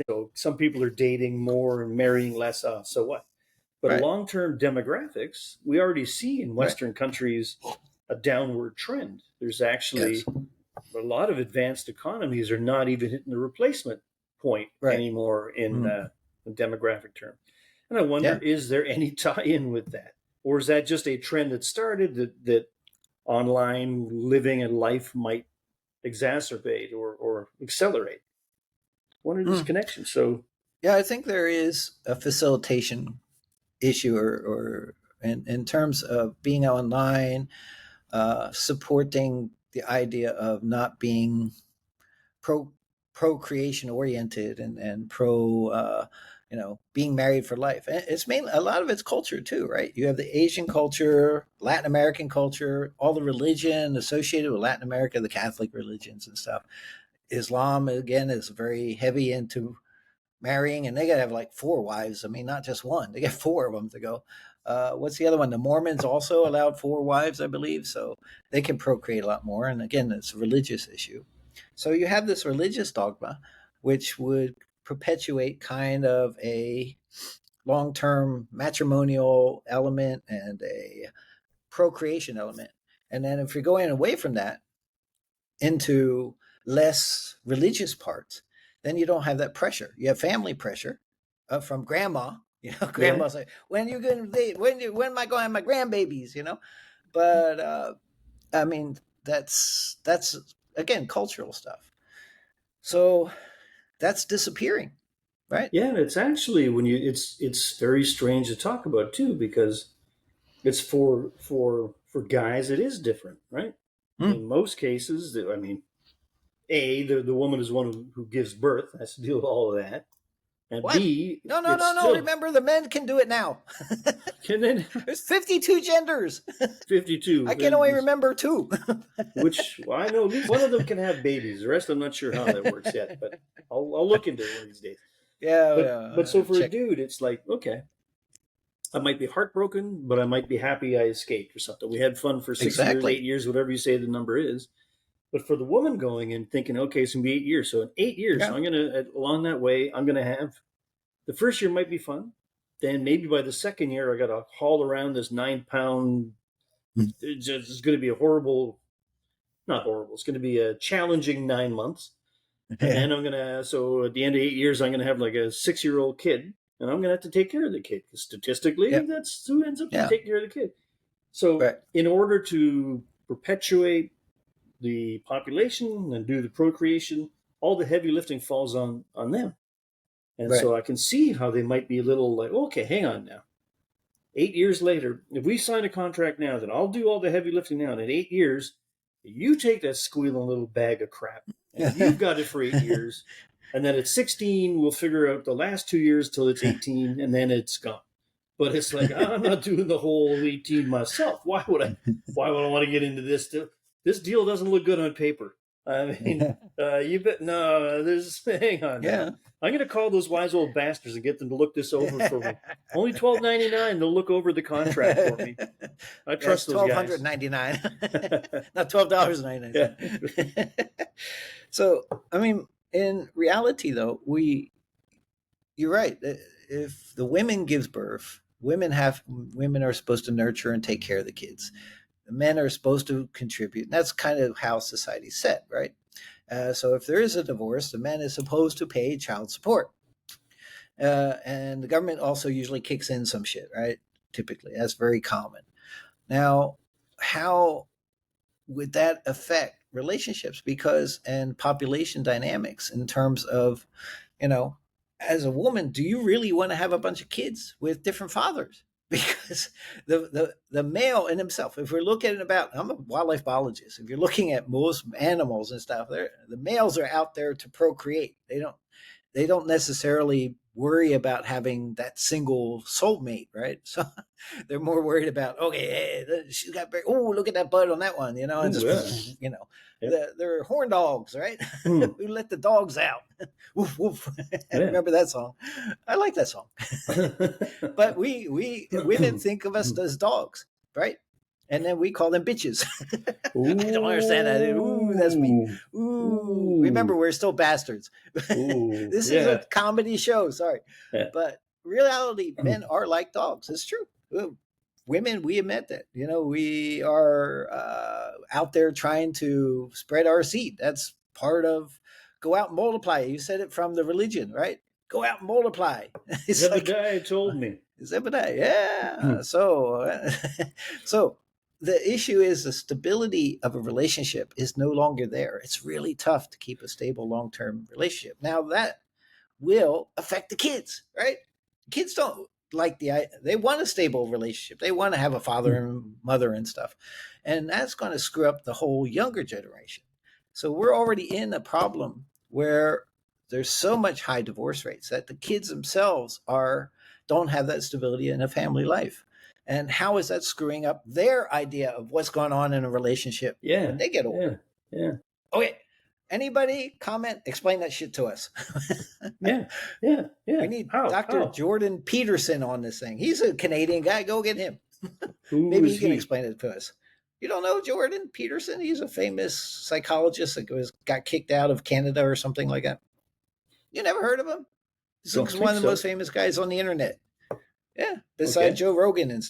So some people are dating more and marrying less. So what? But Right. long-term demographics, we already see in Right. Western countries a downward trend. There's Yes. actually a lot of advanced economies are not even hitting the replacement point Right. anymore in demographic terms. And I wonder, Yeah. is there any tie-in with that, or is that just a trend that started that online living and life might exacerbate or accelerate? What are these Mm. connections? So Yeah, I think there is a facilitation issue, or in terms of being online, supporting the idea of not being pro procreation oriented, and pro being married for life. And it's mainly, a lot of it's culture too, right? You have the Asian culture, Latin American culture, all the religion associated with Latin America, the Catholic religions and stuff. Islam again is very heavy into marrying, and they got to have like four wives. I mean, not just one; they get four of them to go. What's the other one? The Mormons also allowed four wives, I believe, so they can procreate a lot more. And again, it's a religious issue. So you have this religious dogma, which would perpetuate kind of a long-term matrimonial element and a procreation element. And then if you're going away from that into less religious parts, then you don't have that pressure. You have family pressure from grandma. yeah, Grandma's like, when you going to date? When am I going to have my grandbabies? But I mean, that's again cultural stuff. So that's disappearing, right? yeah. And it's actually when you it's very strange to talk about too because it's for guys it is different, right? Mm. In most cases, I mean, the woman is one who gives birth, has to deal with all of that, and What? B, No, no, it's no, no. still Remember, the men can do it now. can then There's 52 genders. I 52, can only remember two. which well, I know at least one of them can have babies. The rest I'm not sure how that works yet, but I'll look into it one of these days. Yeah, But so yeah. for a Check. dude, it's like okay, I might be heartbroken, but I might be happy I escaped or something. We had fun for 6 years, Exactly. 8 years, whatever you say the number is. But for the woman going and thinking, okay, it's gonna be 8 years. So in 8 years, so Yeah. I'm gonna along that way, I'm gonna have the first year might be fun. Then maybe by the second year, I gotta haul around this 9 pound. It's gonna be a horrible, not horrible. It's gonna be a challenging 9 months. And Yeah. then so at the end of 8 years, I'm gonna have like a 6 year old kid, and I'm gonna have to take care of the kid because statistically, Yeah. that's who ends up Yeah. taking care of the kid. So Right. in order to perpetuate the population and do the procreation, all the heavy lifting falls on them. And Right. so I can see how they might be a little like, okay, hang on now. 8 years later, if we sign a contract now, then I'll do all the heavy lifting now. And in 8 years, you take that squealing little bag of crap and you've got it for 8 years. And then at 16, we'll figure out the last 2 years till it's 18 and then it's gone. But it's like, I'm not doing the whole 18 myself. Why would I want to get into this? This deal doesn't look good on paper. I mean, you bet. No, there's, hang on now. Yeah. I'm going to call those wise old bastards and get them to look this over for me. Only $12.99. They'll look over the contract for me. I Yes, trust those guys. 1,299, not $12.99. Yeah. So, I mean, in reality, though, you're right. If the women gives birth, women are supposed to nurture and take care of the kids. The men are supposed to contribute. And that's kind of how society's set, right? So if there is a divorce, the man is supposed to pay child support. And the government also usually kicks in some shit, right? Typically, that's very common. Now, how would that affect relationships and population dynamics in terms of, you know, as a woman, do you really want to have a bunch of kids with different fathers? Because the male in himself, if we're looking about, I'm a wildlife biologist. If you're looking at most animals and stuff, the males are out there to procreate. They don't necessarily worry about having that single soulmate, right? So they're more worried about, okay, hey, she's got very, oh, look at that butt on that one, and Ooh, yeah. just, Yeah. they're horn dogs, right? Hmm. Who let the dogs out? Woof woof. Yeah. Remember that song? I like that song. But we women think of us as dogs, right? and then we call them bitches. I don't understand that. Ooh, that's me. Ooh. Ooh, remember Ooh. we're still bastards. Ooh. This is a Yeah. comedy show. Sorry, Yeah. but reality, men are like dogs. It's true. Women, we admit that. We are out there trying to spread our seed. That's part of go out and multiply. You said it from the religion, right? Go out and multiply. It's like Zebediah told me. Zebediah. Yeah. So the issue is the stability of a relationship is no longer there. It's really tough to keep a stable long term relationship. Now that will affect the kids, right? Kids don't like they want a stable relationship. They want to have a father and mother and stuff. And that's going to screw up the whole younger generation. So we're already in a problem where there's so much high divorce rates that the kids themselves are don't have that stability in a family life. And how is that screwing up their idea of what's going on in a relationship when Yeah. they get Yeah. older? Yeah. Okay. Anybody comment? Explain that shit to us. Yeah. Yeah. We Yeah. need How? Dr. How? Jordan Peterson on this thing. He's a Canadian guy. Go get him. Who Maybe is he can he? explain it to us. You don't know Jordan Peterson? He's a famous psychologist that got kicked out of Canada or something like that. You never heard of him? He's Don't one think of the most so. famous guys on the internet. Yeah, beside Okay. Joe Rogan and